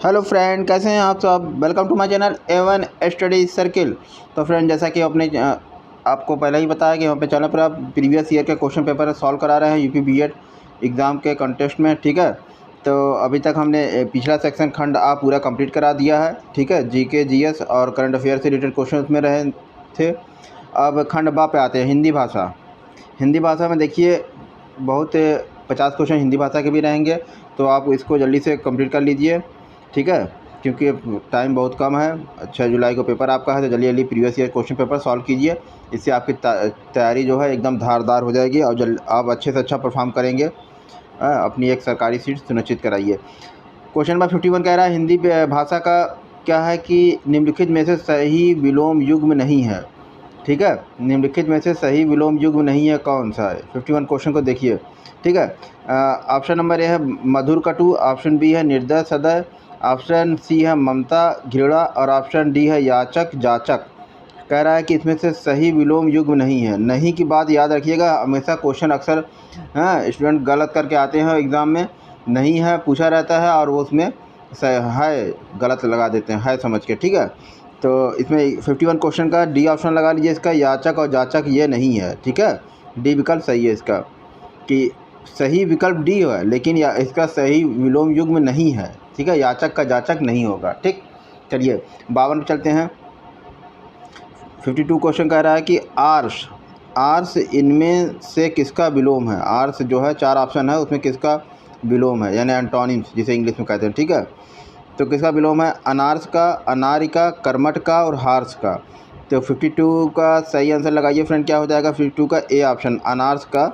Hello friend, कैसे हैं आप सब। Welcome to my channel A1 study circle. तो फ्रेंड, जैसा कि अपने आपको पहले ही बताया कि यहाँ पे चैनल पर आप प्रीवियस ईयर के क्वेश्चन पेपर सॉल्व करा रहे हैं यूपी बीएड एग्ज़ाम के कंटेस्ट में। ठीक है, तो अभी तक हमने पिछला सेक्शन खंड आप पूरा कंप्लीट करा दिया है। ठीक है, जीके जीएस और करंट अफेयर से रिलेटेड क्वेश्चन उसमें रहे थे। अब खंड बा पे आते हैं, हिंदी भाषा। हिंदी भाषा में देखिए बहुत 50 क्वेश्चन हिंदी भाषा के भी रहेंगे, तो आप इसको जल्दी से कंप्लीट कर लीजिए। ठीक है, क्योंकि टाइम बहुत कम है। 6 जुलाई को पेपर आपका है, तो जल्दी जल्दी previous year question paper solve कीजिए। इससे आपकी तैयारी जो है एकदम धारदार हो जाएगी और आप अच्छे से अच्छा परफॉर्म करेंगे। अपनी एक सरकारी सीट सुनिश्चित कराइए। क्वेश्चन नंबर 51 कह रहा है, हिंदी भाषा का क्या है कि निम्नलिखित में से सही विलोम युग्म नहीं है। ठीक है, निम्नलिखित में से सही विलोम युग्म नहीं है, कौन सा है। 51 क्वेश्चन को देखिए। ठीक है, ऑप्शन नंबर ए है मधुर कटु, ऑप्शन बी है निर्दय सदय, ऑप्शन सी है ममता घृणा और ऑप्शन डी है याचक जाचक। कह रहा है कि इसमें से सही विलोम युग्म नहीं है। नहीं की बात याद रखिएगा, हमेशा क्वेश्चन अक्सर स्टूडेंट गलत करके आते हैं एग्ज़ाम में। नहीं है पूछा रहता है और वो उसमें है गलत लगा देते हैं, है समझ के। ठीक है, तो इसमें 51 क्वेश्चन का डी ऑप्शन लगा लीजिए। इसका याचक और जाचक ये नहीं है। ठीक है, डी विकल्प सही है इसका, कि सही विकल्प डी है, लेकिन इसका सही विलोम युग्म नहीं है। ठीक है, याचक का जाचक नहीं होगा। ठीक, चलिए 52 पे चलते हैं। 52 क्वेश्चन कह रहा है कि आर्ष आर्ष इनमें से किसका विलोम है। आर्ष जो है 4 ऑप्शन है, उसमें किसका विलोम है, यानी एंटोनिम्स जिसे इंग्लिश में कहते हैं। ठीक है, तो किसका विलोम है, अनार्स का, अनारिका, कर्मठ का और हार्स का। तो 52 का सही आंसर लगाइए फ्रेंड, क्या हो जाएगा। 52 का ए ऑप्शन अनार्स का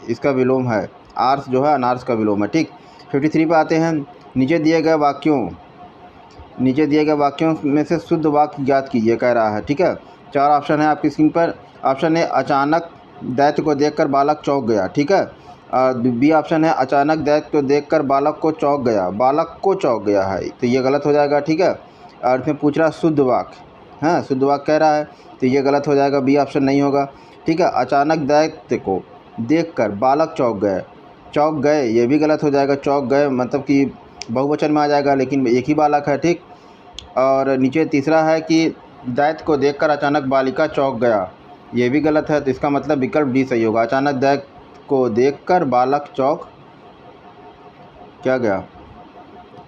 इसका विलोम है। आर्स जो है अनार्स का विलोम है। ठीक, 53 पे आते हैं। नीचे दिए गए वाक्यों में से शुद्ध वाक्य ज्ञात कीजिए, कह रहा है। ठीक है, 4 ऑप्शन है आपकी स्क्रीन पर। ऑप्शन ए अचानक दैत्य को देखकर बालक चौंक गया। ठीक है, बी ऑप्शन है अचानक दैत्य को देखकर बालक को चौंक गया, बालक को चौंक गया है, तो ये गलत हो जाएगा। ठीक है, और इसमें पूछ रहा शुद्ध वाक्य, हाँ शुद्ध वाक्य कह रहा है, तो ये गलत हो जाएगा, बी ऑप्शन नहीं होगा। ठीक है, अचानक दैत्य को देखकर बालक चौंक गए, ये भी गलत हो जाएगा। चौंक गए मतलब कि बहुवचन में आ जाएगा, लेकिन एक ही बालक है। ठीक, और नीचे तीसरा है कि दैत्य को देखकर अचानक बालिका चौंक गया, ये भी गलत है, तो इसका मतलब विकल्प डी सही होगा। अचानक दैत्य को देखकर बालक चौंक क्या गया,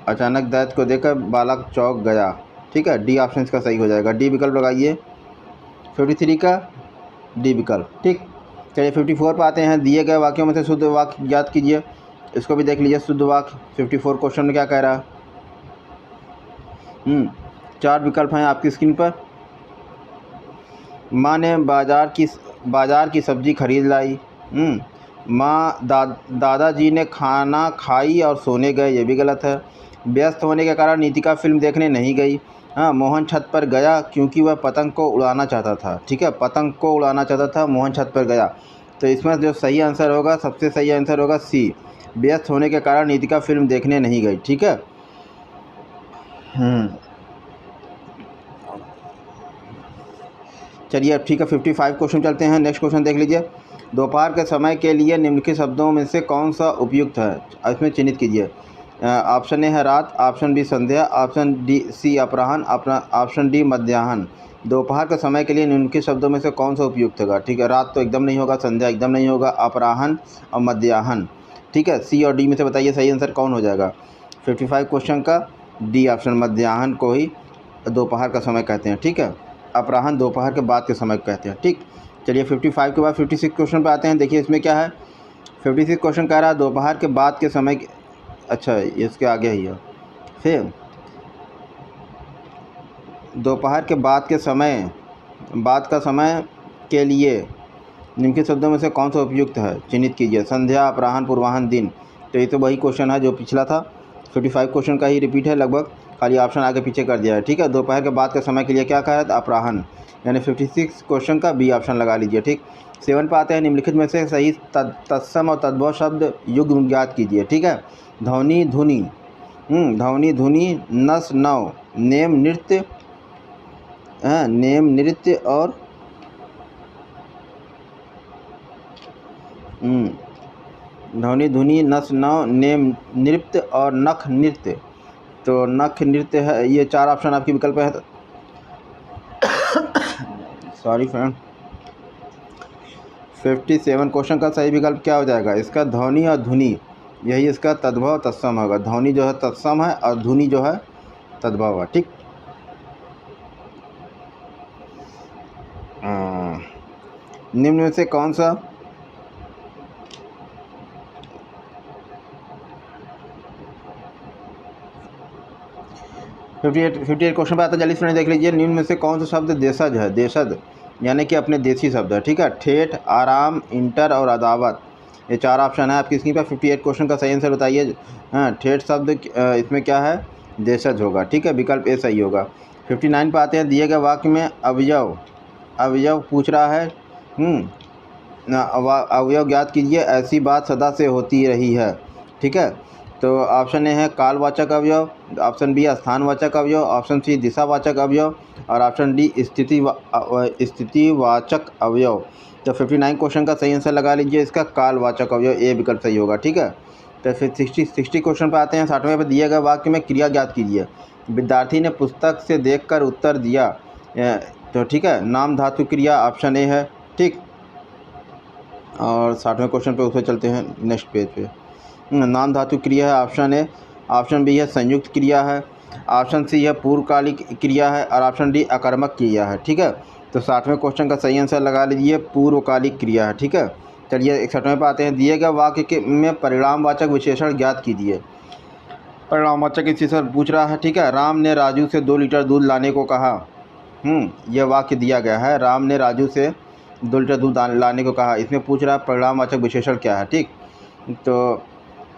अचानक दैत्य को देखकर बालक चौंक गया। ठीक है, डी ऑप्शन इसका सही हो जाएगा, डी विकल्प लगाइए 53 का डी विकल्प। ठीक, चलिए 54 पर आते हैं। दिए गए वाक्यों में से शुद्ध वाक्य ज्ञात कीजिए, इसको भी देख लीजिए। शुद्ध वाक्य 54 क्वेश्चन में क्या कह रहा है। 4 विकल्प हैं आपकी स्क्रीन पर। माँ ने बाजार की सब्ज़ी खरीद लाई। दादाजी ने खाना खाई और सोने गए, ये भी गलत है। व्यस्त होने के कारण नीतिका फिल्म देखने नहीं गई। हाँ, मोहन छत पर गया क्योंकि वह पतंग को उड़ाना चाहता था। ठीक है, पतंग को उड़ाना चाहता था, मोहन छत पर गया। तो इसमें जो सही आंसर होगा, सबसे सही आंसर होगा सी, व्यस्त होने के कारण नीतिका फिल्म देखने नहीं गई। ठीक है, चलिए अब ठीक है 55 क्वेश्चन चलते हैं। नेक्स्ट क्वेश्चन देख लीजिए। दोपहर के समय के लिए निम्नलिखित शब्दों में से कौन सा उपयुक्त है, इसमें चिन्हित कीजिए। ऑप्शन ए है रात, ऑप्शन बी संध्या, ऑप्शन डी सी अपराह्न, ऑप्शन डी मध्याह्न। दोपहर के समय के लिए निम्नलिखित शब्दों में से कौन सा उपयुक्त होगा। ठीक है, रात तो एकदम नहीं होगा, संध्या एकदम नहीं होगा, अपराह्न और मध्याह्न। ठीक है, सी और डी में से बताइए सही आंसर कौन हो जाएगा। 55 क्वेश्चन का डी ऑप्शन, मध्याह्न को ही दोपहर का समय कहते हैं। ठीक है, अपराह्न दोपहर के बाद के समय कहते हैं। ठीक, चलिए 55 के बाद 56 क्वेश्चन पे आते हैं। देखिए इसमें क्या है। 56 क्वेश्चन कह रहा है दोपहर के बाद के समय अच्छा इसके आगे ही है। फिर दोपहर के बाद का समय के लिए निम्नलिखित शब्दों में से कौन सा उपयुक्त है, चिन्हित कीजिए। संध्या, अपराह्न, पूर्वाह्न, दिन। तो ये तो वही क्वेश्चन है जो पिछला था। 55 क्वेश्चन का ही रिपीट है लगभग, खाली ऑप्शन आगे पीछे कर दिया है। ठीक है, दोपहर के बाद के समय के लिए क्या कहा है, अपराह्न, यानी 56 क्वेश्चन का बी ऑप्शन लगा लीजिए। ठीक, 7 पर आते हैं। निम्नलिखित में से सही तत्सम और तद्भव शब्द युग्म ज्ञात कीजिए। ठीक है, ध्वनि धुनि, ध्वनि धुनि, नस नव, नेम नृत्य, नेम नृत्य और ध्वनि धुनि, नस नव, नेम नृत्य और नख नृत्य। तो नख नृत्य है। ये 4 ऑप्शन आपकी विकल्प है। Sorry friend. 57 क्वेश्चन का सही विकल्प क्या हो जाएगा? इसका ध्वनि और धुनि, यही इसका तद्भव तत्सम होगा। ध्वनि जो है तत्सम है और धुनि जो है तद्भव है। ठीक। निम्न में से कौन सा 58 क्वेश्चन पे आता है। जल्दी से देख लीजिए। निम्न में से कौन सा शब्द देशज है? देशज यानी कि अपने देसी शब्द है। ठीक है। ठेठ, आराम, इंटर और अदावत, ये 4 ऑप्शन है आपकी स्क्रीन पर। 58 क्वेश्चन का सही आंसर बताइए। हाँ, ठेठ शब्द इसमें क्या है? देशज होगा। ठीक है, विकल्प ए सही होगा। 59 पे आते हैं। दिए गए वाक्य में अवयव पूछ रहा है। अवयव ज्ञात कीजिए। ऐसी बात सदा से होती रही है। ठीक है। तो ऑप्शन ए है कालवाचक अवयव, ऑप्शन बी स्थानवाचक अवयव, ऑप्शन सी दिशावाचक अवयव और ऑप्शन डी स्थितिवाचक अवयव। तो 59 क्वेश्चन का सही आंसर लगा लीजिए। इसका कालवाचक अवयव, ए विकल्प सही होगा। ठीक है। तो फिर 60 क्वेश्चन पर आते हैं। 60वें पर दिए गए वाक्य में क्रिया ज्ञात कीजिए। विद्यार्थी ने पुस्तक से देखकर उत्तर दिया। तो ठीक है, नाम धातु क्रिया ऑप्शन ए है। ठीक। और 60वें क्वेश्चन पे उससे चलते हैं नेक्स्ट पेज पे। नाम धातु क्रिया है ऑप्शन ए, ऑप्शन बी है संयुक्त क्रिया है, ऑप्शन सी है पूर्वकालिक क्रिया है और ऑप्शन डी अकर्मक क्रिया है। ठीक है। तो 60वें क्वेश्चन का सही आंसर लगा लीजिए, पूर्वकालिक क्रिया है। ठीक है। चलिए 61वें पे आते हैं। दिए गए वाक्य के में परिणामवाचक विशेषण ज्ञात कीजिए। परिणामवाचक विशेषण पूछ रहा है। ठीक है। राम ने राजू से 2 लीटर दूध लाने को कहा। यह वाक्य दिया गया है, राम ने राजू से 2 लीटर दूध लाने को कहा। इसमें पूछ रहा है परिणामवाचक विशेषण क्या है। ठीक। तो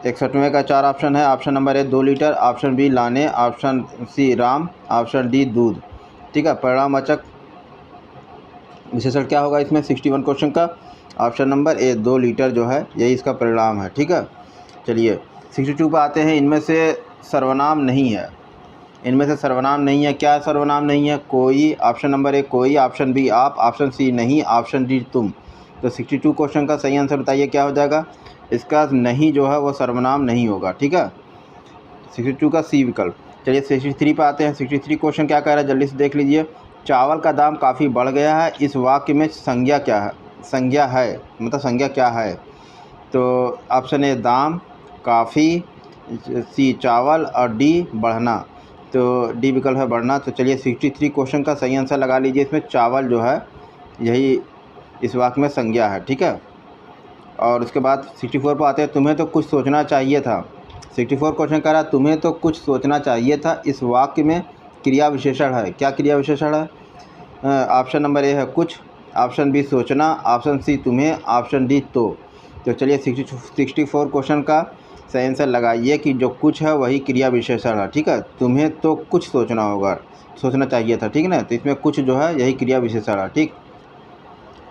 61वें का 4 ऑप्शन है। Option number A 2 litre, option B लाने, ऑप्शन सी राम, ऑप्शन डी दूध। ठीक है। परिणामवाचक विशेषण क्या होगा इसमें 61 क्वेश्चन का? ऑप्शन नंबर ए 2 लीटर जो है यही इसका परिणाम है। ठीक है। चलिए 62 पे आते हैं। इनमें से सर्वनाम नहीं है। इनमें से सर्वनाम नहीं है। क्या सर्वनाम नहीं है? कोई, ऑप्शन नंबर ए कोई, ऑप्शन बी आप, ऑप्शन सी नहीं, ऑप्शन डी तुम। तो 62 क्वेश्चन का सही आंसर बताइए क्या हो जाएगा? इसका नहीं जो है वो सर्वनाम नहीं होगा। ठीक है। 62 का सी विकल्प। चलिए 63 पे आते हैं। 63 क्वेश्चन क्या कह रहा है जल्दी से देख लीजिए। चावल का दाम काफ़ी बढ़ गया है, इस वाक्य में संज्ञा क्या है? संज्ञा है मतलब संज्ञा क्या है? तो ऑप्शन ए दाम, काफ़ी, सी चावल और डी बढ़ना। तो डी विकल्प है बढ़ना। तो चलिए 63 क्वेश्चन का सही आंसर लगा लीजिए। इसमें चावल जो है यही इस वाक्य में संज्ञा है। ठीक है। और उसके बाद 64 पर आते हैं। तुम्हें तो कुछ सोचना चाहिए था। 64 क्वेश्चन कह रहा है तुम्हें तो कुछ सोचना चाहिए था, इस वाक्य में क्रिया विशेषण है। क्या क्रिया विशेषण है? ऑप्शन नंबर ए है कुछ, ऑप्शन बी सोचना, ऑप्शन सी तुम्हें, ऑप्शन डी तो चलिए 64 क्वेश्चन का सही आंसर लगाइए कि जो कुछ है वही क्रिया विशेषण है। ठीक है। तुम्हें तो कुछ सोचना होगा, सोचना चाहिए था। ठीक है ना। तो इसमें कुछ जो है यही क्रिया विशेषण है। ठीक।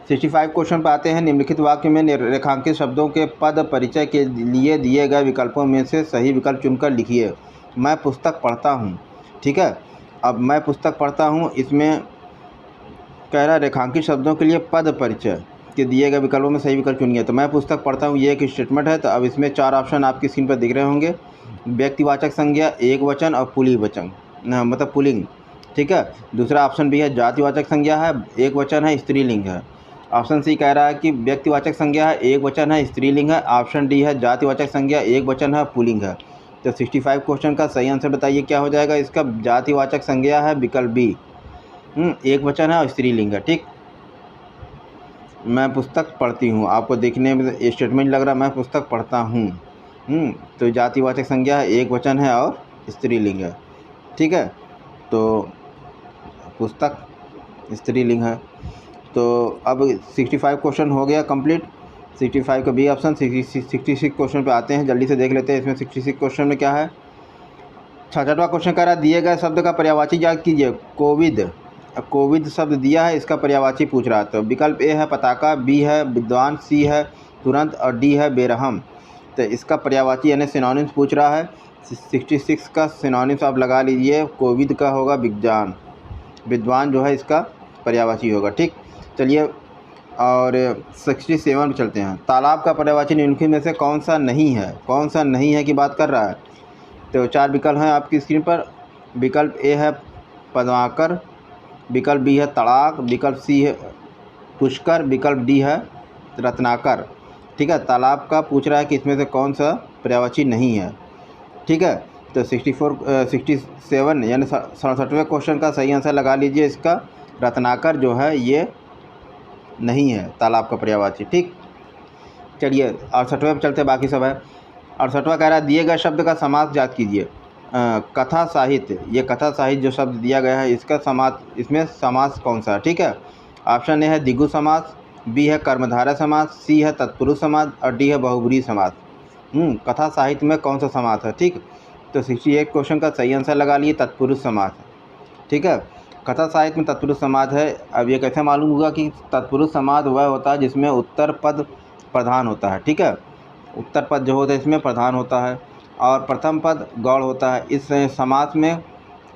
65 क्वेश्चन पर आते हैं। निम्नलिखित वाक्य में रेखांकित शब्दों के पद परिचय के लिए दिए गए विकल्पों में से सही विकल्प चुनकर लिखिए। मैं पुस्तक पढ़ता हूँ। ठीक है। अब मैं पुस्तक पढ़ता हूँ, इसमें कह रहा है रेखांकित शब्दों के लिए पद परिचय के दिए गए विकल्पों में सही विकल्प चुनिए। तो मैं पुस्तक पढ़ता हूँ ये एक स्टेटमेंट है। तो अब इसमें 4 ऑप्शन आपकी स्क्रीन पर दिख रहे होंगे। व्यक्तिवाचक संज्ञा, एक वचन और पुल्लिंग वचन, मतलब पुल्लिंग। ठीक है। दूसरा ऑप्शन भी है जातिवाचक संज्ञा है, एक वचन है, स्त्रीलिंग है। ऑप्शन सी कह रहा है कि व्यक्तिवाचक संज्ञा है, एक वचन है, स्त्रीलिंग है। ऑप्शन डी है जातिवाचक संज्ञा, एक वचन है, पुल्लिंग है। तो 65 क्वेश्चन का सही आंसर बताइए क्या हो जाएगा? इसका जातिवाचक संज्ञा है विकल्प बी, एक वचन है और स्त्रीलिंग है। ठीक। मैं पुस्तक पढ़ती हूँ, आपको देखने में स्टेटमेंट लग रहा है मैं पुस्तक पढ़ता हूँ। तो जातिवाचक संज्ञा है, एक वचन है और स्त्रीलिंग है। ठीक है। तो पुस्तक स्त्रीलिंग है। तो अब 65 क्वेश्चन हो गया कंप्लीट। 65 का बी ऑप्शन। 66 क्वेश्चन पे आते हैं, जल्दी से देख लेते हैं। इसमें 66 क्वेश्चन में क्या है? 66वां क्वेश्चन कह रहा है दिए गए शब्द का पर्यायवाची ज्ञात कीजिए। कोविद, कोविद शब्द दिया है, इसका पर्यायवाची पूछ रहा है। तो विकल्प ए है पताका, बी है विद्वान, सी है तुरंत और डी है बेरहम। तो इसका पर्यायवाची यानी सिनोनिम्स पूछ रहा है। 66 का सिनोनिम्स आप लगा लीजिए। कोविद का होगा विज्ञान, विद्वान जो है इसका पर्यायवाची होगा। ठीक। चलिए और 67 में चलते हैं। तालाब का पर्यायवाची निम्नलिखित में से कौन सा नहीं है? कौन सा नहीं है की बात कर रहा है। तो 4 विकल्प हैं आपकी स्क्रीन पर। विकल्प ए है पद्माकर, विकल्प बी है तड़ाक, विकल्प सी है पुष्कर, विकल्प डी है रत्नाकर। ठीक है, तालाब का पूछ रहा है कि इसमें से कौन सा पर्यायवाची नहीं है। ठीक है, तो 67 यानी 67वें क्वेश्चन का सही आंसर लगा लीजिए। इसका रत्नाकर जो है ये नहीं है तालाब का पर्यायवाची। ठीक, चलिए 68वें पर चलते, बाकी सब है। 68वां कह रहा है दिए गए शब्द का समास ज्ञात कीजिए। कथा साहित्य, ये कथा साहित्य जो शब्द दिया गया है इसका समास, इसमें समास कौन सा है। ठीक है, ऑप्शन ए है द्विगु समास, बी है कर्मधारय समास, सी है तत्पुरुष समास और डी है बहुब्रीहि समास। कथा साहित्य में कौन सा समास है। ठीक, तो 68 क्वेश्चन का सही आंसर लगा लिए तत्पुरुष समास। ठीक है, कथा साहित्य में तत्पुरुष समास है। अब ये कैसे मालूम होगा कि तत्पुरुष समास वह होता है जिसमें उत्तर पद प्रधान होता है। ठीक है, उत्तर पद जो होता है इसमें प्रधान होता है और प्रथम पद गौड़ होता है। इस समास में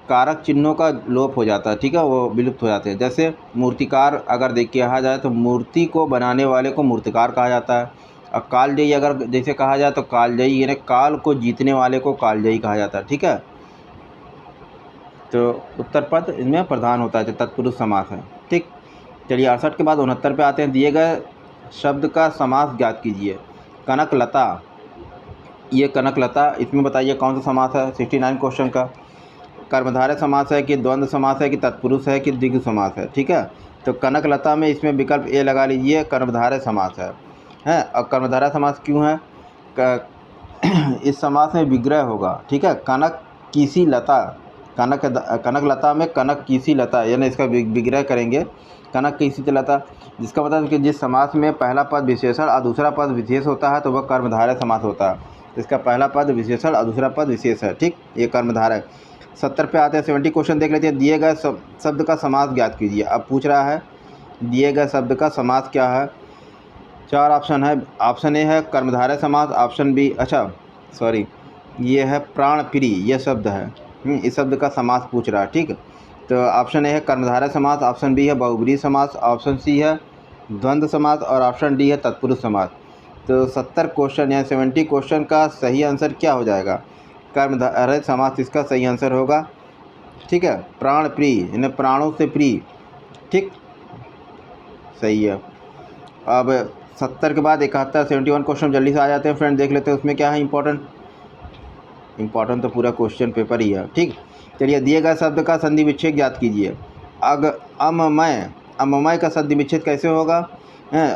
कारक चिन्हों का लोप हो जाता है। ठीक है, वो विलुप्त हो जाते हैं। जैसे मूर्तिकार अगर कहा जाए तो मूर्ति को बनाने वाले को मूर्तिकार कहा जाता है। और कालजयी अगर जैसे कहा जाए तो कालजयी यानी काल को जीतने वाले को कालजयी कहा जाता है। ठीक है, तो उत्तर पद इनमें प्रधान होता है जो तत्पुरुष समास है। ठीक, चलिए 68 के बाद 69 पे आते हैं। दिए गए शब्द का समास ज्ञात कीजिए। कनकलता, ये कनकलता, इसमें बताइए कौन सा समास है 69 क्वेश्चन का। कर्मधारय समास है कि द्वंद्व समास है कि तत्पुरुष है कि द्विगु समास है। ठीक है, तो कनकलता में इसमें विकल्प ए लगा लीजिए, कर्मधारय समास है। और कर्मधारय समास क्यों है, इस समास में विग्रह होगा। ठीक है, कनक किसी लता, कनकलता में कनक किसी लता यानी इसका विग्रह करेंगे कनक किसी लता, जिसका मतलब कि जिस समास में पहला पद विशेषण और दूसरा पद विशेष होता है तो वह कर्मधारय समास होता है। इसका पहला पद विशेषण और दूसरा पद विशेष है। ठीक, ये कर्मधारय। 70 पे आते हैं। 70 क्वेश्चन देख लेते हैं। दिए गए शब्द का समास ज्ञात कीजिए। अब पूछ रहा है दिए गए शब्द का समास क्या है। 4 ऑप्शन है। ऑप्शन ए है कर्मधारय समास, ऑप्शन बी ये है प्राणप्रिय, ये शब्द है। इस शब्द का समास पूछ रहा है। ठीक, तो ऑप्शन ए है कर्मधारय समास, ऑप्शन बी है बहुब्रीहि समास, ऑप्शन सी है द्वंद्व समास और ऑप्शन डी है तत्पुरुष समास। तो 70 क्वेश्चन या 70 क्वेश्चन का सही आंसर क्या हो जाएगा, कर्मधारय समास इसका सही आंसर होगा। ठीक है, प्राण प्रिय यानी प्राणों से प्रिय। ठीक, सही है। अब 70 के बाद 71 71 क्वेश्चन जल्दी से आ जाते हैं फ्रेंड, देख लेते हैं उसमें क्या है इंपॉर्टेंट तो पूरा क्वेश्चन पेपर ही है। ठीक, चलिए दिए गए शब्द का संधि विच्छेद ज्ञात कीजिए। अममय का संधि विच्छेद कैसे होगा।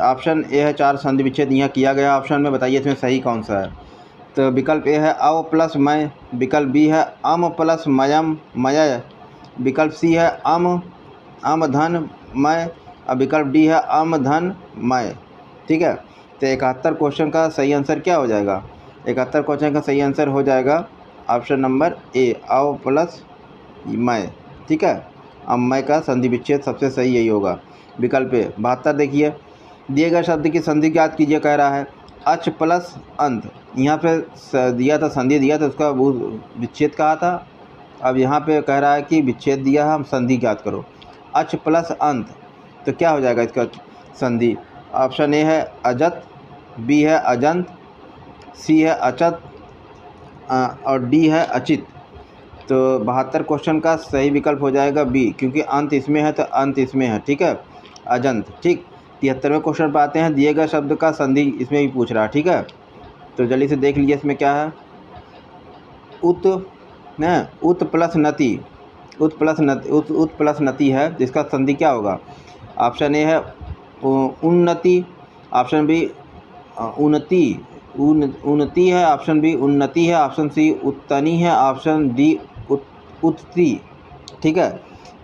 ऑप्शन ए है 4 संधि विच्छेद यहाँ किया गया ऑप्शन में, बताइए इसमें सही कौन सा है। तो विकल्प ए है अव प्लस मय, विकल्प बी है अम प्लस मयम मय, विकल्प सी है अम धन मय और विकल्प डी है अम धन मय। ठीक है, तो 71 क्वेश्चन का सही आंसर क्या हो जाएगा। 71 क्वेश्चन का सही आंसर हो जाएगा ऑप्शन नंबर ए अव प्लस मय। ठीक है, अमय का संधि विच्छेद सबसे सही यही होगा। विकल्प ए। 72 देखिए, दिए गए शब्द की संधि ज्ञात कीजिए कह रहा है। अच प्लस अंत, यहाँ पे दिया था संधि दिया था उसका वो विच्छेद कहा था। अब यहाँ पे कह रहा है कि विच्छेद दिया है, हम संधि ज्ञात करो। अच प्लस अंत, तो क्या हो जाएगा इसका संधि। ऑप्शन ए है अजत, बी है अजंत, सी है अचत और डी है अचित। तो 72 क्वेश्चन का सही विकल्प हो जाएगा बी, क्योंकि अंत इसमें है तो अंत इसमें है। ठीक है, अजंत। ठीक, 73वें क्वेश्चन पर आते हैं। दिए गए शब्द का संधि इसमें भी पूछ रहा है। ठीक है, तो जल्दी से देख लीजिए इसमें क्या है। उत प्लस नति है, जिसका संधि क्या होगा। ऑप्शन ए है उन्नति, ऑप्शन बी उन्नति है, ऑप्शन बी उन्नति है, ऑप्शन सी उत्तनी है, ऑप्शन डी उत्ती। ठीक है,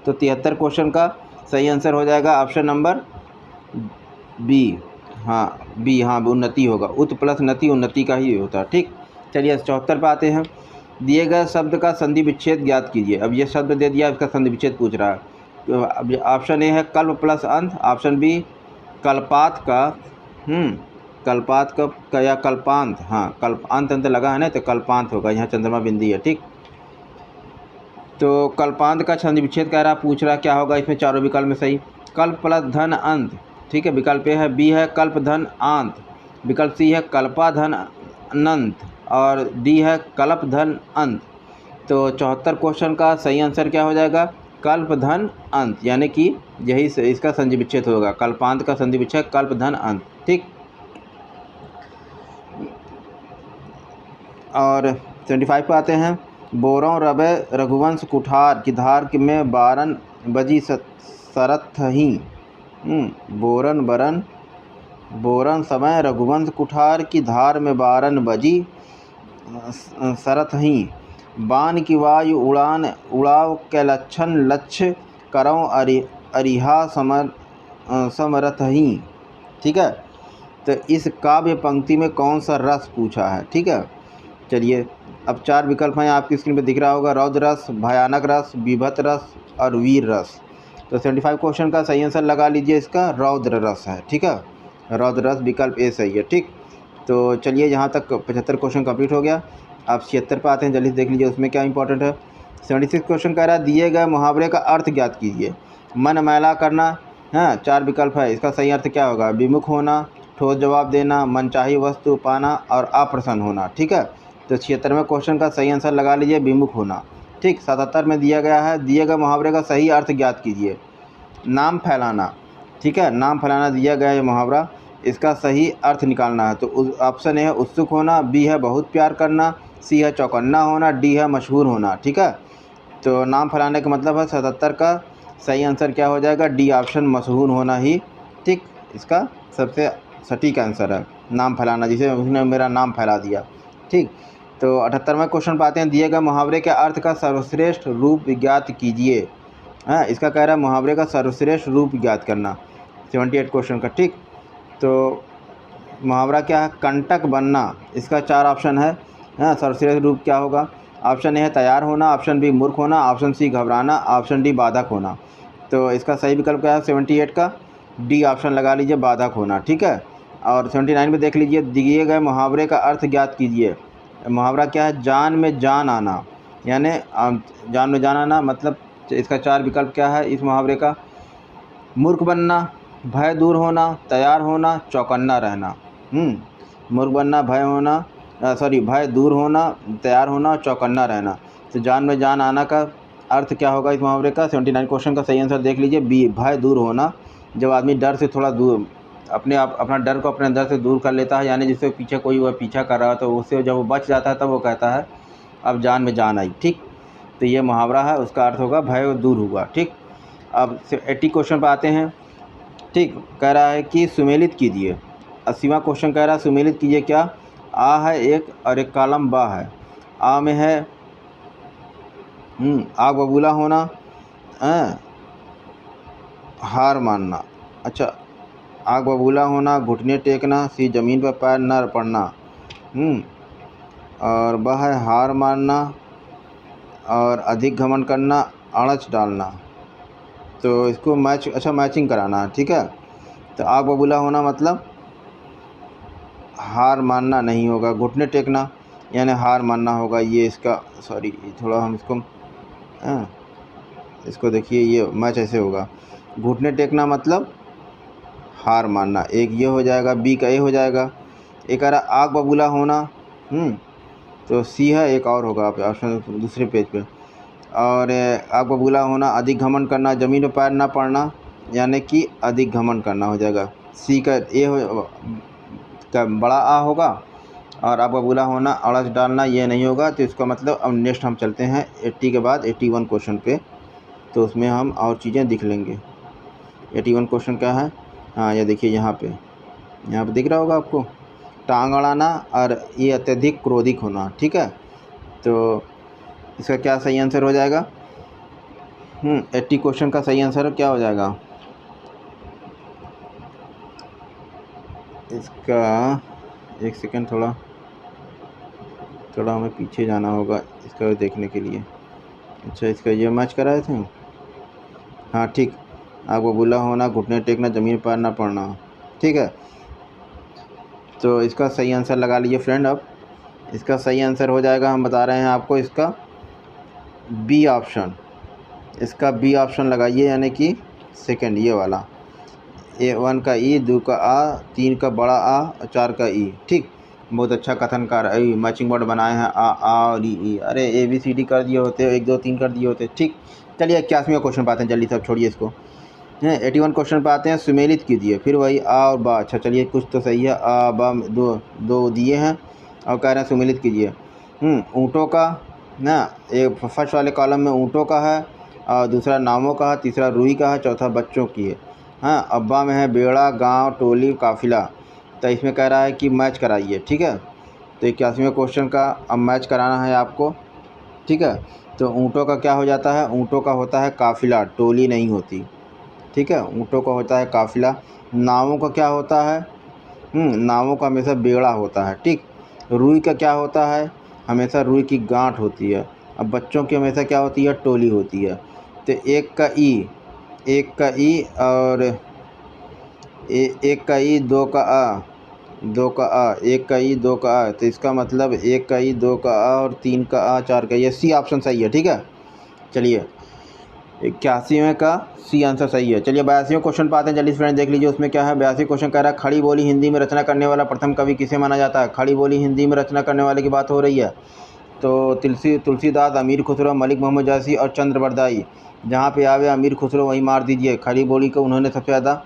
तो 73 क्वेश्चन का सही आंसर हो जाएगा ऑप्शन नंबर बी। हाँ, उन्नति होगा। उत प्लस नति उन्नति का ही होता है। ठीक, चलिए 74 पे आते हैं। दिए गए शब्द का संधि विच्छेद ज्ञात कीजिए। अब ये शब्द दे दिया, इसका संधि विच्छेद पूछ रहा है। तो अब ऑप्शन ए है कल्प प्लस अंत, ऑप्शन बी कल्पात का या कल्पांत। हाँ, कल्पांत अंत लगा है ना, तो कल्पांत होगा, यहाँ चंद्रमा बिंदी है। ठीक, तो कल्पांत का संधि विच्छेद कह रहा, पूछ रहा क्या होगा इसमें चारों विकल्प में सही। कल्प प्लस धन अंत। ठीक है, विकल्प ए है बी है कल्प धन आंत, विकल्प सी है कल्पा धन अनंत और डी है कल्प धन अंत। तो 74 क्वेश्चन का सही आंसर क्या हो जाएगा? कल्प धन अंत, यानी कि यही इसका संधि विच्छेद होगा। कल्पांत का संधि विच्छेद कल्प धन अंत। ठीक। और 75 पे आते हैं। बोरों रबे रघुवंश कुठार की धार में बारन बजी सरथ ही। बोरन समय रघुवंश कुठार की धार में बारन बजी सरथ ही। बाण की वायु उड़ान उड़ाव के लक्षण लक्ष्य करौं अरिहा समरथ ही। ठीक है। तो इस काव्य पंक्ति में कौन सा रस पूछा है? ठीक है। चलिए, अब 4 विकल्प हैं, आपकी स्क्रीन पे दिख रहा होगा। रौद्र रस, भयानक रस, विभत रस और वीर रस। तो 75 क्वेश्चन का सही आंसर लगा लीजिए, इसका रौद्र रस है। ठीक है, रौद्र रस विकल्प ए सही है। ठीक। तो चलिए, यहाँ तक 75 क्वेश्चन कंप्लीट हो गया। आप 76 पे आते हैं, जल्दी से देख लीजिए उसमें क्या इंपॉर्टेंट है। 76 क्वेश्चन कह रहा है दिए गए मुहावरे का अर्थ ज्ञात कीजिए। मन मैला करना, हाँ 4 विकल्प है, इसका सही अर्थ क्या होगा? विमुख होना, ठोस जवाब देना, मनचाही वस्तु पाना और अप्रसन्न होना। ठीक है। तो 76वें क्वेश्चन का सही आंसर लगा लीजिए, विमुख होना। ठीक। 77 में दिया गया है दिए गए मुहावरे का सही अर्थ ज्ञात कीजिए। नाम फैलाना। ठीक है, नाम फैलाना दिया गया है मुहावरा, इसका सही अर्थ निकालना है। तो ऑप्शन ए है उत्सुक होना, बी है बहुत प्यार करना, सी है चौकन्ना होना, डी है मशहूर होना। ठीक है। तो नाम फैलाने का मतलब है 77 का सही आंसर क्या हो जाएगा? डी ऑप्शन, मशहूर होना ही। ठीक, इसका सबसे सटीक आंसर है, नाम फैलाना, जिसे उसने मेरा नाम फैला दिया। ठीक। तो 78वें क्वेश्चन पर आते हैं। दिए गए मुहावरे के अर्थ का सर्वश्रेष्ठ रूप ज्ञात कीजिए। हाँ, इसका कह रहा है मुहावरे का सर्वश्रेष्ठ रूप ज्ञात करना, 78 क्वेश्चन का। ठीक। तो मुहावरा क्या है? कंटक बनना, इसका 4 ऑप्शन है। हाँ, सर्वश्रेष्ठ रूप क्या होगा? ऑप्शन ए है तैयार होना, ऑप्शन बी मूर्ख होना, ऑप्शन सी घबराना, ऑप्शन डी बाधक होना। तो इसका सही विकल्प क्या है? 78 का डी ऑप्शन लगा लीजिए, बाधक होना। ठीक है। और 79 में देख लीजिए, दिए गए मुहावरे का अर्थ ज्ञात कीजिए। मुहावरा क्या है? जान में जान आना, यानी जान में जान आना मतलब इसका 4 विकल्प क्या है इस मुहावरे का? मूर्ख बनना, भय दूर होना, तैयार होना, चौकन्ना रहना। मूर्ख बनना, भय दूर होना, तैयार होना, चौकन्ना रहना। तो जान में जान आना का अर्थ क्या होगा इस मुहावरे का? 79 क्वेश्चन का सही आंसर देख लीजिए, बी भय दूर होना। जब आदमी डर से थोड़ा दूर, अपना डर को अपने अंदर से दूर कर लेता है, यानी जिससे पीछे कोई वह पीछा कर रहा है, तो उससे जब वो बच जाता है तब वो कहता है अब जान में जान आई। ठीक। तो ये मुहावरा है, उसका अर्थ होगा भय दूर हुआ। ठीक। अब 80 क्वेश्चन पर आते हैं। ठीक। कह रहा है कि सुमेलित कीजिए। 80वां क्वेश्चन कह रहा है सुमेलित कीजिए क्या? आ है एक और एक कॉलम बा है। आ में है आग बबूला होना, हार मानना। अच्छा, आग बबूला होना, घुटने टेकना, सी ज़मीन पर पैर न पड़ना, और वह है हार मानना और अधिक घमंड करना, आड़च डालना। तो इसको मैचिंग कराना है। ठीक है। तो आग बबूला होना मतलब हार मानना नहीं होगा, घुटने टेकना यानी हार मानना होगा। ये इसका थोड़ा हम इसको देखिए, ये मैच ऐसे होगा, घुटने टेकना मतलब हार मानना, एक ये हो जाएगा, बी का ए हो जाएगा। एक आ रहा आग बबूला होना, तो सी है, एक और होगा ऑप्शन दूसरे पेज पे। और आग बबूला होना, अधिक घमंड करना, ज़मीन पर पैर ना पड़ना, यानी कि अधिक घमंड करना हो जाएगा। सी का ए का बड़ा आ होगा, और आग बबूला होना, आड़स डालना ये नहीं होगा। तो इसका मतलब अब नेक्स्ट हम चलते हैं 80 के बाद 81 क्वेश्चन पे, तो उसमें हम और चीज़ें दिख लेंगे। 81 क्वेश्चन क्या है? हाँ, ये देखिए यहाँ पे दिख रहा होगा आपको, टांग अड़ाना और ये अत्यधिक क्रोधिक होना। ठीक है। तो इसका क्या सही आंसर हो जाएगा? 80 क्वेश्चन का सही आंसर क्या हो जाएगा इसका? एक सेकेंड, थोड़ा हमें पीछे जाना होगा इसका देखने के लिए। अच्छा, इसका ये मैच कराए थे। हाँ ठीक, आग बबूला होना, घुटने टेकना, ज़मीन पर ना पड़ना। ठीक है। तो इसका सही आंसर लगा लीजिए फ्रेंड। अब इसका सही आंसर हो जाएगा, हम बता रहे हैं आपको, इसका बी ऑप्शन। इसका बी ऑप्शन लगाइए, यानी कि सेकंड ये वाला, A1 का ई, 2 का आ, 3 का बड़ा आ और 4 का ई। ठीक। बहुत अच्छा कथनकार मैचिंग वर्ड बनाए हैं आ और ई। अरे ABCD कर दिए होते, 1 2 3 कर दिए होते। ठीक, चलिए 81वां क्वेश्चन पे आते हैं जल्दी से, अब छोड़िए इसको। हैं 81 क्वेश्चन पे आते हैं, सुमेलित कीजिए। फिर वही आ और बा। अच्छा चलिए कुछ तो सही है, आ बा दो दो दिए हैं और कह रहे हैं सुमेलित कीजिए। ऊँटों का ना, एक फर्स्ट वाले कॉलम में ऊँटों का है और दूसरा नावों का है, तीसरा रूई का है, चौथा बच्चों की है। हाँ, अब्बा में है बेड़ा, गांव, टोली, काफिला। तो इसमें कह रहा है कि मैच कराइए। ठीक है, तो 81वें क्वेश्चन का अब मैच कराना है आपको। ठीक है, तो ऊँटों का क्या हो जाता है? ऊँटों का होता है काफिला, टोली नहीं होती। ठीक है, ऊँटों का होता है काफिला। नावों का क्या होता है? नावों का हमेशा बेड़ा होता है। ठीक, रुई का क्या होता है? हमेशा रुई की गांठ होती है। अब बच्चों की हमेशा क्या होती है? टोली होती है। तो एक का ई और एक का ई, दो का आ, दो का आ, एक का ई, दो का आ। तो इसका मतलब एक का ई, दो का आ और तीन का आ, चार का, ये सी ऑप्शन सही है। ठीक है, चलिए 81वें का सी आंसर सही है। चलिए 82वें क्वेश्चन पे आते हैं, जल्दी फ्रेंड देख लीजिए उसमें क्या है। 82 क्वेश्चन कह रहा है खड़ी बोली हिंदी में रचना करने वाला प्रथम कवि किसे माना जाता है? खड़ी बोली हिंदी में रचना करने वाले की बात हो रही है। तो तुलसीदास, अमीर खुसरो, मलिक मोहम्मद जासी और चंद्र बरदाई। जहाँ पे आवे अमीर खुसरो वहीं मार दीजिए। खड़ी बोली को उन्होंने सबसे ज़्यादा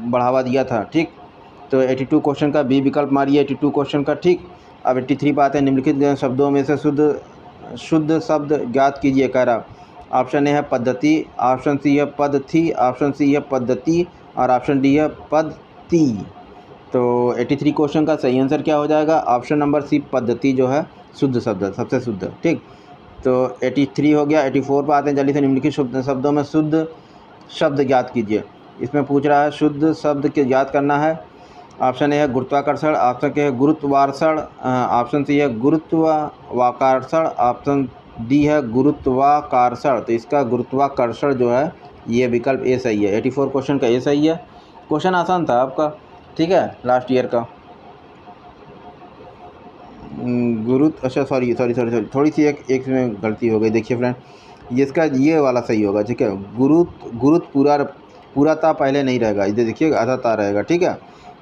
बढ़ावा दिया था। ठीक, तो 82 क्वेश्चन का बी विकल्प मारिए 82 क्वेश्चन का। ठीक, अब 83 पे आते हैं, निम्नलिखित शब्दों में से शुद्ध शब्द ज्ञात कीजिए। कह रहा ऑप्शन ए है पद्धति, ऑप्शन सी है पद थी, ऑप्शन सी है पद्धति और ऑप्शन डी है पद ती। तो 83 क्वेश्चन का सही आंसर क्या हो जाएगा? ऑप्शन नंबर सी पद्धति जो है शुद्ध शब्द है, सबसे शुद्ध। ठीक, तो 83 हो गया। 84 पे आते हैं, जल्दी से निम्नलिखित शब्दों में शुद्ध शब्द ज्ञात कीजिए। इसमें पूछ रहा है शुद्ध शब्द के ज्ञात करना है। ऑप्शन ए है गुरुत्वाकर्षण, ऑप्शन के है गुरुत्वार्षण, ऑप्शन सी है गुरुत्वाकर्षण, ऑप्शन डी है गुरुत्वाकर्षण। तो इसका गुरुत्वाकर्षण जो है ये विकल्प ए सही है। 84 क्वेश्चन का ए सही है। क्वेश्चन आसान था आपका। ठीक है, लास्ट ईयर का अच्छा सॉरी थोड़ी सी एक में गलती हो गई। देखिए फ्रेंड, ये इसका ये वाला सही होगा। ठीक है, गुरुत पूरा ता पहले नहीं रहेगा, इधर देखिए आधा ता रहेगा। ठीक है,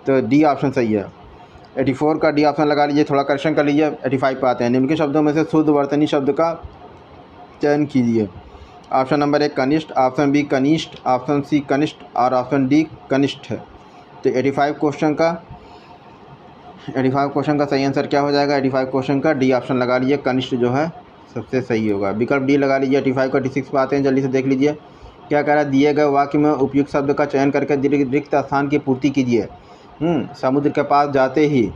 तो डी ऑप्शन सही है। 84 का डी ऑप्शन लगा लीजिए, थोड़ा करेक्शन कर लीजिए। 85 पे आते हैं, निम्न के शब्दों में से शुद्ध वर्तनी शब्द का चयन कीजिए। ऑप्शन नंबर 1 कनिष्ठ, ऑप्शन बी कनिष्ठ, ऑप्शन सी कनिष्ठ और ऑप्शन डी कनिष्ठ है। तो 85 क्वेश्चन का सही आंसर क्या हो जाएगा? 85 क्वेश्चन का डी ऑप्शन लगा लीजिए, कनिष्ठ जो है सबसे सही होगा। विकल्प डी लगा लीजिए। 85 का 86 पे आते हैं, जल्दी से देख लीजिए क्या कह रहा है। दिए गए वाक्य में उपयुक्त शब्द का चयन करके रिक्त स्थान की पूर्ति कीजिए। समुद्र के पास जाते ही ...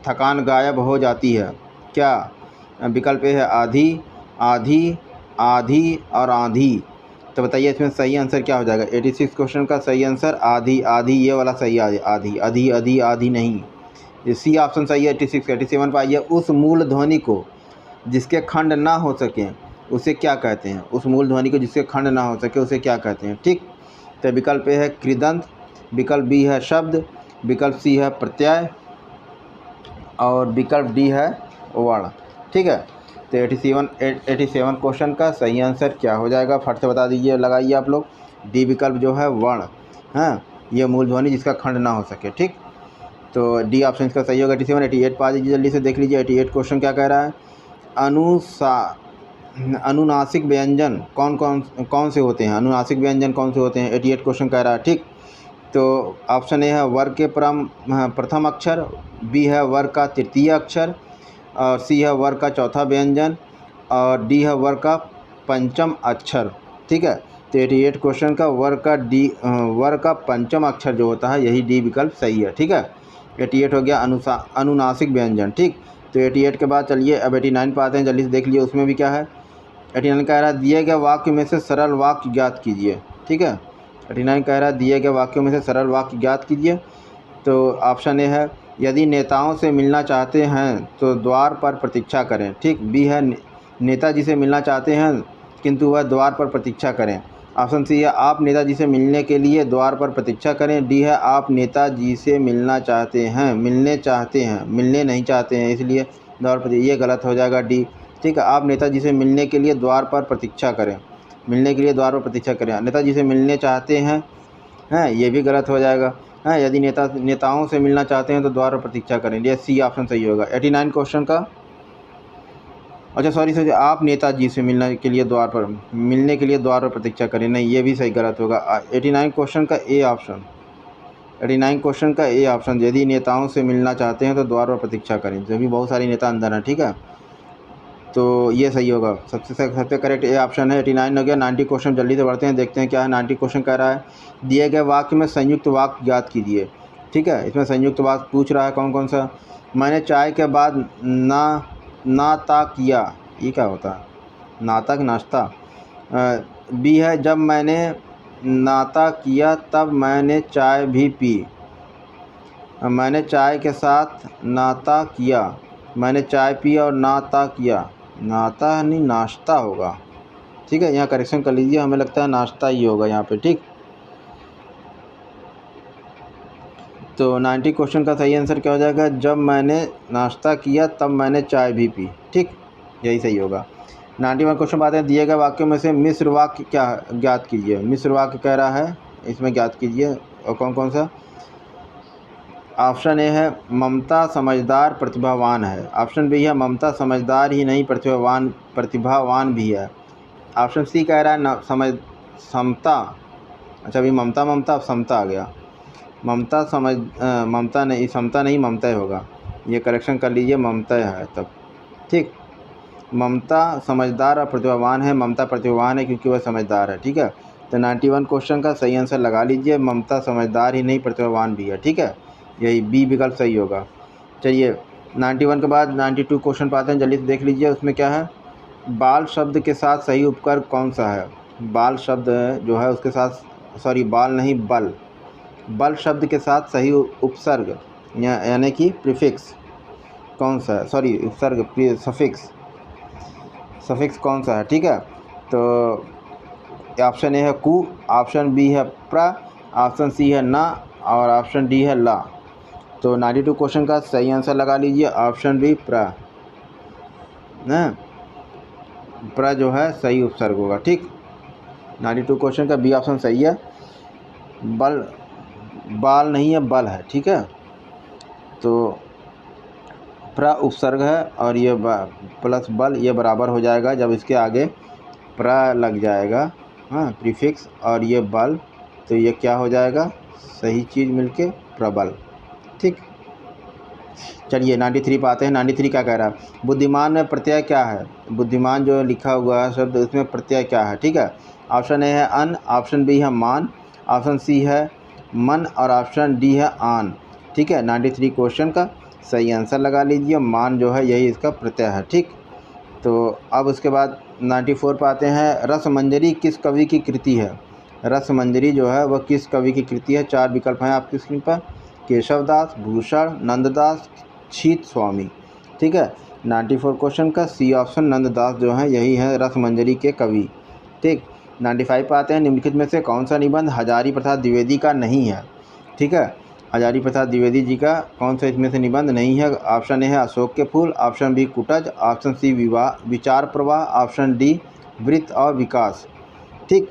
थकान गायब हो जाती है। क्या? विकल्प ए है आधी, आधी, आधी और आंधी। तो बताइए इसमें सही आंसर क्या हो जाएगा? 86 क्वेश्चन का सही आंसर आधी, आधी ये वाला सही है। आधी, आधी, आधी, आधी नहीं, ये सी ऑप्शन सही है। 86 87 पर आइए। उस मूल ध्वनि को जिसके खंड ना हो सके उसे क्या कहते हैं? उस मूल ध्वनि को जिसके खंड ना हो सके उसे क्या कहते हैं? ठीक, तो विकल्प ए है कृदंत, विकल्प बी है शब्द, विकल्प सी है प्रत्यय और विकल्प डी है वर्ण। ठीक है, तो 87 क्वेश्चन का सही आंसर क्या हो जाएगा? फट से बता दीजिए, लगाइए आप लोग। डी विकल्प जो है वर्ण। हाँ, ये मूल ध्वनि जिसका खंड ना हो सके। ठीक, तो डी ऑप्शन इसका सही होगा। 87 88 पा दीजिए, जल्दी से देख लीजिए। 88 क्वेश्चन क्या कह रहा है? अनुनासिक व्यंजन कौन से होते हैं? अनुनासिक व्यंजन कौन से होते हैं? 88 क्वेश्चन कह रहा है। ठीक, तो ऑप्शन ए है वर्ग के प्रथम अक्षर, बी है वर्ग का तृतीय अक्षर और सी है वर्ग का चौथा व्यंजन और डी है वर्ग का पंचम अक्षर। ठीक है, तो 88 क्वेश्चन का वर्ग का पंचम अक्षर जो होता है यही डी विकल्प सही है। ठीक है, 88 हो गया अनुनासिक व्यंजन। ठीक, तो 88 के बाद चलिए अब 89 पर आते हैं, जल्दी से देख लीजिए उसमें भी क्या है। 89 कह रहा है दिए गए वाक्य में से सरल वाक्य ज्ञात कीजिए। ठीक है, 89 कह रहा है दिए गए वाक्यों में से सरल वाक्य ज्ञात कीजिए। तो ऑप्शन ए है यदि नेताओं से मिलना चाहते हैं तो द्वार पर प्रतीक्षा करें। ठीक, बी है नेताजी से मिलना चाहते हैं किंतु वह द्वार पर प्रतीक्षा करें। ऑप्शन सी है आप नेताजी से मिलने के लिए द्वार पर प्रतीक्षा करें। डी है आप नेताजी से मिलने नहीं चाहते हैं इसलिए द्वार पर, ये गलत हो जाएगा डी। ठीक है, आप नेताजी से मिलने के लिए द्वार पर प्रतीक्षा करें, नेताजी से मिलने चाहते हैं, ये भी गलत हो जाएगा। हाँ, यदि नेताओं से मिलना चाहते हैं तो द्वार पर प्रतीक्षा करें। ये सी ऑप्शन सही होगा 89 क्वेश्चन का। अच्छा सॉरी, आप नेताजी से मिलने के लिए द्वार पर प्रतीक्षा करें, नहीं ये भी सही गलत होगा। 89 क्वेश्चन का ए ऑप्शन, 89 क्वेश्चन का ए ऑप्शन, यदि नेताओं से मिलना चाहते हैं तो द्वार पर प्रतीक्षा करें, जो भी बहुत सारे नेता अंदर हैं, ठीक है, तो ये सही होगा। सबसे करेक्ट ए ऑप्शन है। 89 हो गया। 90 क्वेश्चन जल्दी से बढ़ते हैं, देखते हैं क्या है। 90 क्वेश्चन कह रहा है दिए गए वाक्य में संयुक्त वाक्य ज्ञात कीजिए, ठीक है। इसमें संयुक्त वाक्य पूछ रहा है कौन कौन सा। मैंने चाय के बाद नाता किया, ये क्या होता है, नाता कि नाश्ता। बी है जब मैंने नाता किया तब मैंने चाय भी पी। मैंने चाय के साथ नाता किया, मैंने चाय पी और नाता किया, नाता नहीं नाश्ता होगा, ठीक है, यहाँ करेक्शन कर लीजिए, हमें लगता है नाश्ता ही होगा यहाँ पे, ठीक। तो 90 क्वेश्चन का सही आंसर क्या हो जाएगा, जब मैंने नाश्ता किया तब मैंने चाय भी पी, ठीक, यही सही होगा। 91 क्वेश्चन बात है दिए गए वाक्यों में से मिश्र वाक्य क्या है, ज्ञात कीजिए। मिश्र वाक्य कह रहा है इसमें ज्ञात कीजिए, और कौन कौन सा। ऑप्शन ए है ममता समझदार प्रतिभावान है। ऑप्शन बी है ममता समझदार ही नहीं प्रतिभावान भी है। ऑप्शन सी कह रहा है समता, अच्छा अभी ममता अब समता आ गया। ममता नहीं, समता नहीं, ममता ही होगा, ये करेक्शन कर लीजिए, ममता है तब, ठीक। ममता समझदार और प्रतिभावान है, ममता प्रतिभावान है क्योंकि वह समझदार है, ठीक है। तो 91 क्वेश्चन का सही आंसर लगा लीजिए, ममता समझदार ही नहीं प्रतिभावान भी है, ठीक है, यही बी विकल्प सही होगा। चलिए 91 के बाद 92 क्वेश्चन पाते हैं, जल्दी से देख लीजिए, उसमें क्या है। बाल शब्द के साथ सही उपसर्ग कौन सा है। बाल शब्द जो है उसके साथ, सॉरी बाल नहीं बल शब्द के साथ सही उपसर्ग यानी कि प्रीफिक्स कौन सा है, सॉरी उपसर्ग सफिक्स कौन सा है, ठीक है। तो ऑप्शन ए है कु, ऑप्शन बी है प्र, ऑप्शन सी है ना, और ऑप्शन डी है ला। तो 92 क्वेश्चन का सही आंसर लगा लीजिए, ऑप्शन बी प्र, प्र जो है सही उपसर्ग होगा, ठीक। 92 क्वेश्चन का बी ऑप्शन सही है, बाल नहीं है बल है, ठीक है। तो प्र उपसर्ग है और ये प्लस बल ये बराबर हो जाएगा जब इसके आगे प्र लग जाएगा, हाँ प्रीफिक्स, और ये बल, तो ये क्या हो जाएगा, सही चीज़ मिलके प्रबल, ठीक। चलिए 93 पे आते हैं। 93 क्या कह रहा है, बुद्धिमान में प्रत्यय क्या है। बुद्धिमान जो लिखा हुआ है शब्द उसमें प्रत्यय क्या है, ठीक है। ऑप्शन ए है अन, ऑप्शन बी है मान, ऑप्शन सी है मन, और ऑप्शन डी है आन, ठीक है। 93 क्वेश्चन का सही आंसर लगा लीजिए, मान जो है यही इसका प्रत्यय है, ठीक। तो अब उसके बाद 94 पर आते हैं। रसमंजरी किस कवि की कृति है। रसमंजरी जो है वह किस कवि की कृति है। 4 विकल्प हैं आपकी स्क्रीन पर, केशवदास, भूषण, नंददास, छीत स्वामी, ठीक है। 94 क्वेश्चन का सी ऑप्शन नंददास जो है यही है रसमंजरी के कवि, ठीक। 95 पर आते हैं। निम्नलिखित में से कौन सा निबंध हजारी प्रसाद द्विवेदी का नहीं है, ठीक है। हजारी प्रसाद द्विवेदी जी का कौन सा इसमें से निबंध नहीं है। ऑप्शन ए है अशोक के फूल, ऑप्शन बी कुटज, ऑप्शन सी विचार प्रवाह, ऑप्शन डी वृत्त और विकास, ठीक।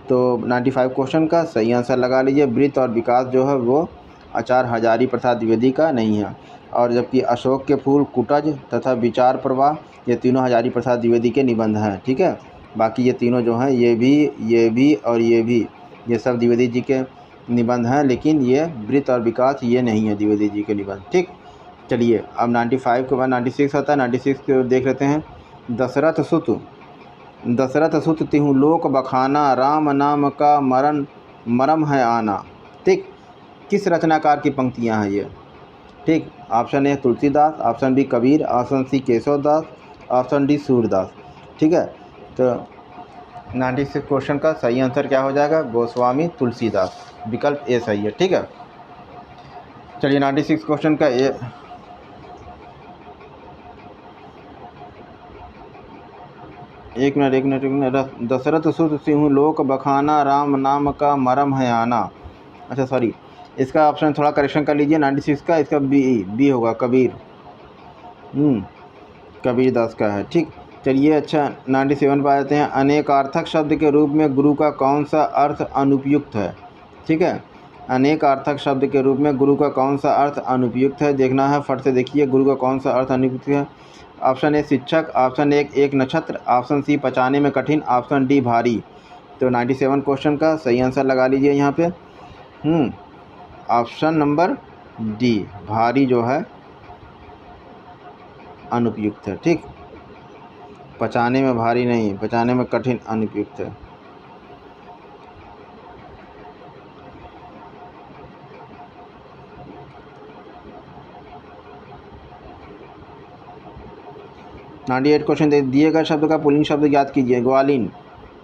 तो 95 क्वेश्चन का सही आंसर लगा लीजिए, वृत्त और विकास जो है वो आचार्य हजारी प्रसाद द्विवेदी का नहीं है, और जबकि अशोक के फूल, कुटज तथा विचार प्रवाह ये तीनों हजारी प्रसाद द्विवेदी के निबंध हैं, ठीक है। बाकी ये तीनों जो हैं ये भी और ये भी, ये सब द्विवेदी जी के निबंध हैं, लेकिन ये वृत्त और विकास ये नहीं है द्विवेदी जी के निबंध, ठीक। चलिए अब 95 के बाद 96 आता है। 96 को देख लेते हैं। दशरथ सुत तिहु लोक बखाना, राम नाम का मरम है आना, ठीक। किस रचनाकार की पंक्तियां हैं ये, ठीक। Option A Tulsidas, option B Kabir, option C Keshavdas, option D Surdas, ठीक है। तो 96 क्वेश्चन का सही आंसर क्या हो जाएगा, गोस्वामी तुलसीदास, विकल्प ए सही है, ठीक है। चलिए 96 क्वेश्चन का एक मिनट। दशरथ सुत सिंह लोक बखाना, राम नाम का मरम है आना। अच्छा सॉरी, इसका ऑप्शन थोड़ा करेक्शन कर लीजिए 96 का, इसका बी होगा कबीर, कबीर दास का है, ठीक। चलिए अच्छा 97 पर आते हैं। अनेकार्थक शब्द के रूप में गुरु का कौन सा अर्थ अनुपयुक्त है, ठीक है। अनेकार्थक शब्द के रूप में गुरु का कौन सा अर्थ अनुपयुक्त है, देखना है। फट से देखिए गुरु का कौन सा अर्थ अनुपयुक्त है। ऑप्शन ए शिक्षक, ऑप्शन ए एक नक्षत्र, ऑप्शन सी पचाने में कठिन, ऑप्शन डी भारी। तो 97 क्वेश्चन का सही आंसर लगा लीजिए यहाँ पे। ऑप्शन नंबर डी भारी जो है अनुपयुक्त है। ठीक, पचाने में भारी नहीं, पचाने में कठिन अनुपयुक्त है। नाइन्टी 8 क्वेश्चन दिए गए शब्द का पुल्लिंग शब्द ज्ञात कीजिए। ग्वालिन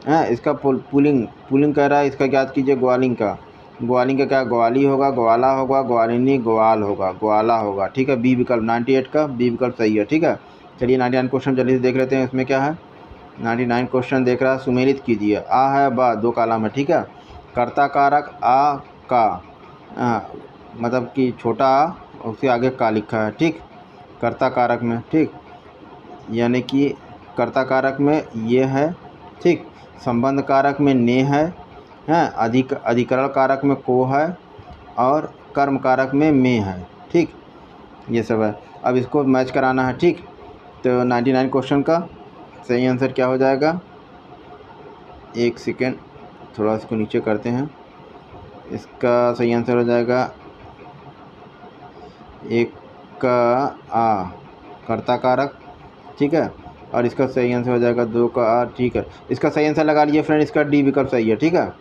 है इसका पुल्लिंग कह रहा है, इसका ज्ञात कीजिए ग्वालिन का। ग्वालिन का क्या, ग्वाली होगा, ग्वाला होगा, ग्वालिनी, ग्वाल होगा, ग्वाला होगा। ठीक है, बी विकल्प 98 का बी विकल्प सही है। ठीक है, चलिए 99 क्वेश्चन जल्दी से देख लेते हैं इसमें क्या है। 99 क्वेश्चन देख रहा है, सुमेलित कीजिए। आ है बा, दो कालम है। ठीक है, कर्ता कारक आ का मतलब कि छोटा आ, उसके आगे का लिखा है। ठीक, कर्ता कारक में, ठीक, यानी कि कर्ता कारक में ये है। ठीक, संबंध कारक में ने है, अधिकरण कारक में को है, और कर्म कारक में में है। ठीक, ये सब है। अब इसको मैच कराना है। ठीक, तो 99 क्वेश्चन का सही आंसर क्या हो जाएगा, एक सेकेंड थोड़ा इसको नीचे करते हैं। इसका सही आंसर हो जाएगा एक का आ कर्ता कारक। ठीक है, और इसका सही आंसर हो जाएगा दो का आ। ठीक है, इसका सही आंसर लगा लीजिए फ्रेंड, इसका डी विकल्प सही है। ठीक है,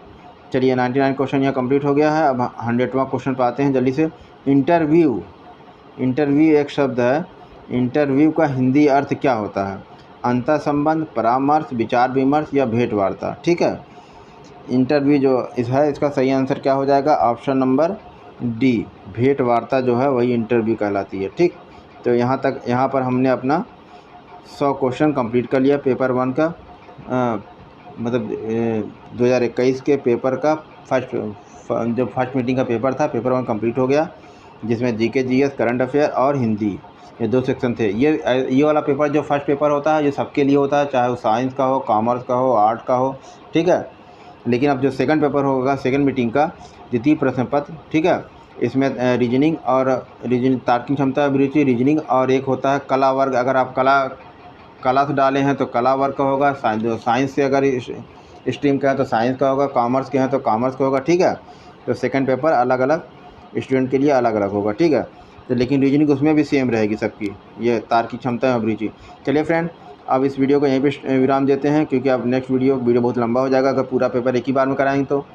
चलिए 99 क्वेश्चन यहाँ कंप्लीट हो गया है। अब 100वां क्वेश्चन पे आते हैं जल्दी से। इंटरव्यू, इंटरव्यू एक शब्द है। इंटरव्यू का हिंदी अर्थ क्या होता है, अंतर संबंध, परामर्श, विचार विमर्श या भेंट वार्ता। ठीक है, इंटरव्यू जो है इसका सही आंसर क्या हो जाएगा, ऑप्शन नंबर डी भेंट वार्ता जो है वही इंटरव्यू कहलाती है। ठीक, तो यहाँ पर हमने अपना 100 क्वेश्चन कंप्लीट कर लिया पेपर 1 का, मतलब 2021 के पेपर का जो फर्स्ट मीटिंग का पेपर था, पेपर 1 कंप्लीट हो गया, जिसमें जीके जीएस करंट अफेयर और हिंदी ये 2 सेक्शन थे। ये वाला पेपर जो फर्स्ट पेपर होता है ये सबके लिए होता है, चाहे वो साइंस का हो, कॉमर्स का हो, आर्ट का हो। ठीक है, लेकिन अब जो सेकंड पेपर होगा, सेकंड मीटिंग का द्वितीय प्रश्न पत्र, ठीक है, इसमें रीजनिंग और तार्किक क्षमता, अभिरुचि, रीजनिंग, और एक होता है कला वर्ग। अगर आप कला से डाले हैं तो कला वर्ग का होगा, साइंस से अगर स्ट्रीम का है तो साइंस का होगा, कॉमर्स के हैं तो कॉमर्स का होगा। ठीक है, तो सेकंड पेपर अलग अलग स्टूडेंट के लिए अलग अलग होगा। ठीक है, तो लेकिन रीजनिंग उसमें भी सेम रहेगी सबकी, ये तार्किक क्षमता है, अभिरुचि। चलिए फ्रेंड, अब इस वीडियो को यहीं पे विराम देते हैं, क्योंकि अब नेक्स्ट वीडियो बहुत लंबा हो जाएगा अगर पूरा पेपर एक ही बार में कराएंगे तो।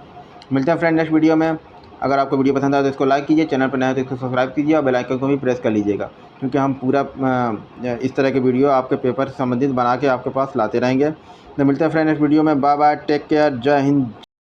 मिलते हैं फ्रेंड नेक्स्ट वीडियो में। अगर आपको वीडियो पसंद आए तो इसको लाइक कीजिए, चैनल पर नया है तो इसको सब्सक्राइब कीजिए, और बेल आइकन को भी प्रेस कर लीजिएगा, क्योंकि हम पूरा इस तरह के वीडियो आपके पेपर से संबंधित बना के आपके पास लाते रहेंगे। तो मिलते हैं फ्रेंड नेक्स्ट वीडियो में। बाय बाय, टेक केयर, जय हिंद।